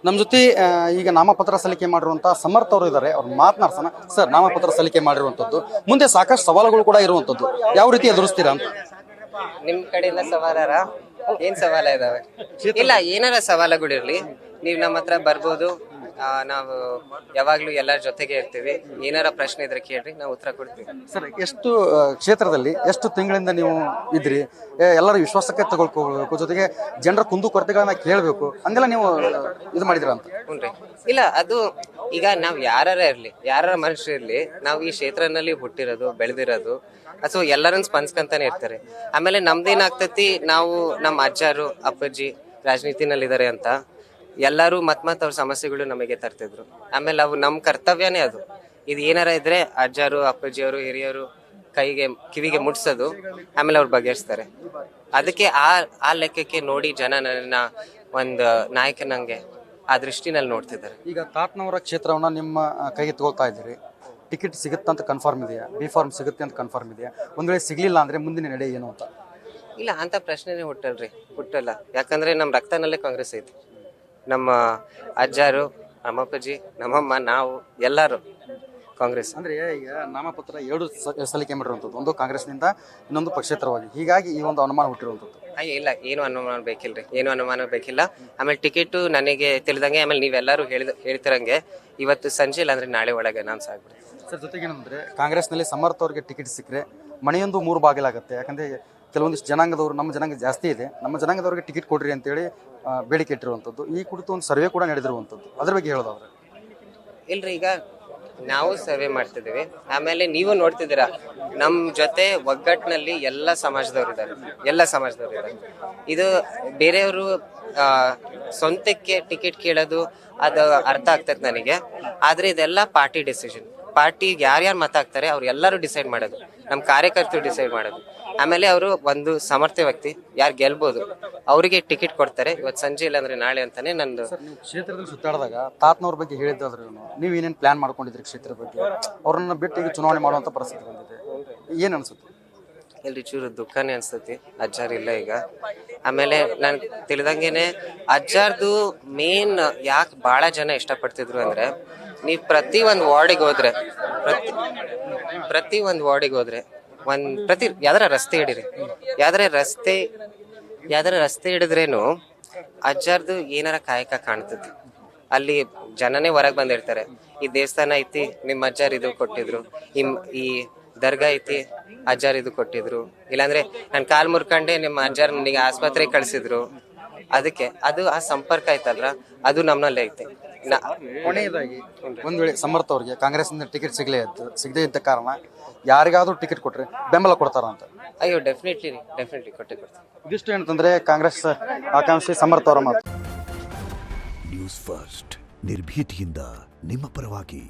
ನಮ್ಮ ಜೊತೆ ಈಗ ನಾಮಪತ್ರ ಸಲ್ಲಿಕೆ ಮಾಡಿರುವಂಥ ಸಮರ್ಥ ಅವರು ಇದ್ದಾರೆ. ಅವ್ರು ಮಾತನಾಡ್ಸೋಣ. ಸರ್, ನಾಮಪತ್ರ ಸಲ್ಲಿಕೆ ಮಾಡಿರುವಂಥದ್ದು ಮುಂದೆ ಸಾಕಷ್ಟು ಸವಾಲುಗಳು ಕೂಡ ಇರುವಂಥದ್ದು, ಯಾವ ರೀತಿ ಎದುರಿಸ್ತೀರಾ ಅಂತ? ನಿಮ್ ಕಡೆಯಿಂದ ಸವಾಲಾರ ಏನ್ ಸವಾಲ ಇದಾವೆ? ಇಲ್ಲ, ಏನಾರ ಸವಾಲುಗಳಿರ್ಲಿ ನೀವ್ ನಮ್ಮ ಹತ್ರ ಬರ್ಬೋದು. ನಾವು ಯಾವಾಗ್ಲೂ ಎಲ್ಲರ ಜೊತೆಗೆ ಇರ್ತೀವಿ. ಏನಾರ ಪ್ರಶ್ನೆ ಇದ್ರೆ ಕೇಳ್ರಿ, ನಾವು ಉತ್ತರ ಕೊಡ್ತೀವಿ. ಸರ್, ಎಷ್ಟು ಕ್ಷೇತ್ರದಲ್ಲಿ ಎಷ್ಟು ತಿಂಗಳಿಂದ ನೀವು ಇದ್ರಿ? ಎಲ್ಲರೂ ವಿಶ್ವಾಸಕ್ಕೆ ತಗೊಳ್ಕೋಬೇಕು, ಜೊತೆಗೆ ಜನರ ಕುಂದುಕೊರತೆಗಳನ್ನ ಕೇಳಬೇಕು, ಹಂಗೆಲ್ಲ ನೀವು ಇದು ಮಾಡಿದ್ರ ಅಂತ? ಹುನ್ರಿ. ಇಲ್ಲ, ಅದು ಈಗ ನಾವ್ ಯಾರ ಇರ್ಲಿ, ಯಾರ ಮನುಷ್ಯರು ಇರ್ಲಿ, ನಾವು ಈ ಕ್ಷೇತ್ರನಲ್ಲಿ ಹುಟ್ಟಿರೋದು ಬೆಳೆದಿರೋದು, ಸೊ ಎಲ್ಲರನ್ನ ಸ್ಪಂದ್ಸ್ಕೊಂತಾನೆ ಇರ್ತಾರೆ. ಆಮೇಲೆ ನಮ್ದೇನಾಗ್ತತಿ, ನಾವು ನಮ್ಮ ಅಜ್ಜಾರು ಅಪ್ಪಾಜಿ ರಾಜನೀತಿನಲ್ಲಿದ್ದಾರೆ ಅಂತ ಎಲ್ಲರೂ ಮತ್ ಅವ್ರ ಸಮಸ್ಯೆಗಳು ನಮಗೆ ತರ್ತಿದ್ರು. ಆಮೇಲೆ ಅವು ನಮ್ಮ ಕರ್ತವ್ಯನೇ ಅದು. ಇದು ಏನಾರ ಇದ್ರೆ ಅಜ್ಜಾರು ಅಪ್ಪಾಜಿಯವರು ಹಿರಿಯರು ಕಿವಿಗೆ ಮುಟ್ಸೋದು, ಆಮೇಲೆ ಅವ್ರು ಬಗೆಹರಿಸ್ತಾರೆ. ಅದಕ್ಕೆ ಆ ಲೆಕ್ಕಕ್ಕೆ ನೋಡಿ ಜನ ನನ್ನ ಒಂದು ನಾಯಕನಂಗೆ ಆ ದೃಷ್ಟಿನಲ್ಲಿ ನೋಡ್ತಿದ್ದಾರೆ. ಈಗ ತಾತ್ನವರ ಕ್ಷೇತ್ರವನ್ನ ನಿಮ್ಮ ಕೈಗೆ ತಗೊಳ್ತಾ ಇದ್ದೀರಿ. ಟಿಕೆಟ್ ಸಿಗುತ್ತಂತ ಕನ್ಫರ್ಮ್ ಇದೆಯಾ? ಬಿ ಫಾರ್ಮ್ ಸಿಗುತ್ತೆ ಅಂತ ಕನ್ಫರ್ಮ್ ಇದೆಯಾ? ಒಂದ್ ವೇಳೆ ಸಿಗ್ಲಿಲ್ಲ ಅಂದ್ರೆ ಮುಂದಿನ ನಡೆ ಏನು ಅಂತ? ಇಲ್ಲ, ಅಂತ ಪ್ರಶ್ನೆನೇ ಹುಟ್ಟಲ್ಲ. ಯಾಕಂದ್ರೆ ನಮ್ಮ ರಕ್ತನಲ್ಲೇ ಕಾಂಗ್ರೆಸ್ ಐತಿ. ನಮ್ಮ ಅಜ್ಜಾರು, ನಮ್ಮ ಅಪ್ಪಾಜಿ, ನಮ್ಮಮ್ಮ, ನಾವು ಎಲ್ಲರೂ ಕಾಂಗ್ರೆಸ್. ಅಂದ್ರೆ ಈಗ ನಾಮಪತ್ರ 2 ಸಲ್ಲಿಕೆ ಮಾಡಿರುವಂಥದ್ದು, ಒಂದು ಕಾಂಗ್ರೆಸ್ನಿಂದ, ಇನ್ನೊಂದು ಪಕ್ಷೇತರವಾಗಿ. ಹೀಗಾಗಿ ಈ ಒಂದು ಅನುಮಾನ ಹುಟ್ಟಿರುವಂಥದ್ದು. ಇಲ್ಲ, ಏನು ಅನುಮಾನ ಬೇಕಿಲ್ರಿ, ಏನು ಅನುಮಾನ ಬೇಕಿಲ್ಲ. ಆಮೇಲೆ ಟಿಕೆಟ್ ನನಗೆ ತಿಳಿದಂಗೆ, ಆಮೇಲೆ ನೀವೆಲ್ಲರೂ ಹೇಳ್ತಿರಂಗೆ ಇವತ್ತು ಸಂಜೆ ಇಲ್ಲ ಅಂದ್ರೆ ನಾಳೆ ಒಳಗೆ ನಾನು ಸಾಗ್ಬಿಡ್ತೀನಿ. ಸರ್, ಜೊತೆಗೆ ಏನಂದ್ರೆ ಕಾಂಗ್ರೆಸ್ನಲ್ಲಿ ಸಮರ್ಥ ಅವ್ರಿಗೆ ಟಿಕೆಟ್ ಸಿಕ್ಕರೆ ಮನೆಯೊಂದು 3 ಬಾಗಿಲಾಗುತ್ತೆ. ಯಾಕಂದ್ರೆ ಕೆಲವೊಂದಿಷ್ಟು ಜನಾಂಗದವರು, ನಮ್ಮ ಜನಾಂಗ ಜಾಸ್ತಿ ಇದೆ, ನಮ್ಮ ಜನಾಂಗದವ್ರಿಗೆ ಟಿಕೆಟ್ ಕೊಡ್ರಿ ಅಂತೇಳಿ ಬೇಡಿಕೆ ಇಟ್ಟಿರುವಂಥದ್ದು. ಈ ಕುರಿತು ಒಂದು ಸರ್ವೆ ಕೂಡ ನಡೆದಿರುವಂಥದ್ದು, ಅದ್ರ ಬಗ್ಗೆ ಹೇಳೋದಾದ್ರೆ? ಇಲ್ರಿ, ಈಗ ನಾವು ಸರ್ವೆ ಮಾಡ್ತಿದ್ದೀವಿ. ಆಮೇಲೆ ನೀವು ನೋಡ್ತಿದ್ದೀರಾ, ನಮ್ ಜೊತೆ ಒಗ್ಗಟ್ಟಿನಲ್ಲಿ ಎಲ್ಲ ಸಮಾಜದವ್ರು ಇದ್ದಾರೆ. ಇದು ಬೇರೆಯವರು ಸ್ವಂತಕ್ಕೆ ಟಿಕೆಟ್ ಕೇಳೋದು ಅದು ಅರ್ಥ ಆಗ್ತದೆ ನನಗೆ. ಆದ್ರೆ ಇದೆಲ್ಲ ಪಾರ್ಟಿ ಡಿಸಿಷನ್. ಪಾರ್ಟಿಗೆ ಯಾರ್ಯಾರು ಮತ ಹಾಕ್ತಾರೆ ಅವ್ರು ಎಲ್ಲರೂ ಡಿಸೈಡ್ ಮಾಡೋದು, ನಮ್ಮ ಕಾರ್ಯಕರ್ತರು ಡಿಸೈಡ್ ಮಾಡೋದು. ಆಮೇಲೆ ಅವರು ಒಂದು ಸಮರ್ಥ ವ್ಯಕ್ತಿ ಯಾರು ಗೆಲ್ಬೋದು ಅವರಿಗೆ ಟಿಕೆಟ್ ಕೊಡ್ತಾರೆ. ಇವತ್ತು ಸಂಜೆ ಇಲ್ಲ ಅಂದ್ರೆ ನಾಳೆ ಅಂತಾನೆ ನಂದು. ನೀವು ಕ್ಷೇತ್ರದಲ್ಲಿ ಸುತ್ತಾಡಿದಾಗ ತಾತ್ನವ್ರ ಬಗ್ಗೆ ಹೇಳಿದ್ದಾದ್ರೆ ನೀವು ಏನೇನು ಪ್ಲಾನ್ ಮಾಡ್ಕೊಂಡಿದ್ರಿ ಕ್ಷೇತ್ರದ ಬಗ್ಗೆ? ಅವ್ರನ್ನ ಬಿಟ್ಟು ಈಗ ಚುನಾವಣೆ ಮಾಡುವಂತ ಪರಿಸ್ಥಿತಿ ಬಂದಿದೆ, ಏನ್ ಅನ್ಸುತ್ತೆ? ಎಲ್ರಿ, ಚೂರು ದುಃಖನೇ ಅನ್ಸ್ತತಿ. ಅಜ್ಜಾರ್ ಇಲ್ಲ ಈಗ. ಆಮೇಲೆ ನನ್ ತಿಳಿದಂಗೆನೆ ಅಜ್ಜಾರ್ದು ಮೇನ್ ಯಾಕೆ ಬಹಳ ಜನ ಇಷ್ಟಪಡ್ತಿದ್ರು ಅಂದ್ರೆ, ನೀವ್ ಪ್ರತಿ ಒಂದು ವಾರ್ಡಿಗೆ ಹೋದ್ರೆ ಯಾವ್ದಾರ ರಸ್ತೆ ಹಿಡಿರಿ, ಯಾವ್ದಾರ ರಸ್ತೆ ಹಿಡಿದ್ರೇನು ಅಜ್ಜಾರ್ದು ಏನಾರ ಕಾಯಕ ಕಾಣ್ತದೆ. ಅಲ್ಲಿ ಜನನೇ ಹೊರಗೆ ಬಂದಿರ್ತಾರೆ. ಈ ದೇವಸ್ಥಾನ ಐತಿ, ನಿಮ್ಮ ಅಜ್ಜಾರ್ ಇದು ಕೊಟ್ಟಿದ್ರು, ಈ ದರ್ಗಾ ಐತಿ, ಅಜ್ಜಾರ್ ಇದು ಕೊಟ್ಟಿದ್ರು. ಇಲ್ಲಾಂದ್ರೆ ನನ್ ಕಾಲ್ ಮುರ್ಕಂಡೆ ನಿಮ್ಮ ಅಜ್ಜಾರ್ ನನಗೆ ಆಸ್ಪತ್ರೆಗೆ ಕಳ್ಸಿದ್ರು. ಅದಕ್ಕೆ ಅದು ಆ ಸಂಪರ್ಕ ಐತಲ್ರ, ಅದು ನಮ್ಮಲ್ಲೇ ಐತೆ. ಕೊನೆಯದಾಗಿ, ಒಂದ್ ವೇಳೆ ಸಮರ್ಥ ಅವ್ರಿಗೆ ಕಾಂಗ್ರೆಸ್ನಿಂದ ಟಿಕೆಟ್ ಸಿಗದೇ ಇದ್ದ ಕಾರಣ ಯಾರಿಗಾದ್ರೂ ಟಿಕೆಟ್ ಕೊಟ್ರೆ ಬೆಂಬಲ ಕೊಡ್ತಾರ ಅಂತ? ಅಯ್ಯೋ, ಡೆಫಿನೆಟ್ಲಿ ಕೊಡ್ತಾರೆ. ಇದಿಷ್ಟು ಏನಂತಂದ್ರೆ ಕಾಂಗ್ರೆಸ್ ಆಕಾಂಕ್ಷಿ ಸಮರ್ಥ ಅವರ ಮಾತು. ನ್ಯೂಸ್ ಫಸ್ಟ್, ನಿರ್ಭೀತಿಯಿಂದ ನಿಮ್ಮ ಪರವಾಗಿ.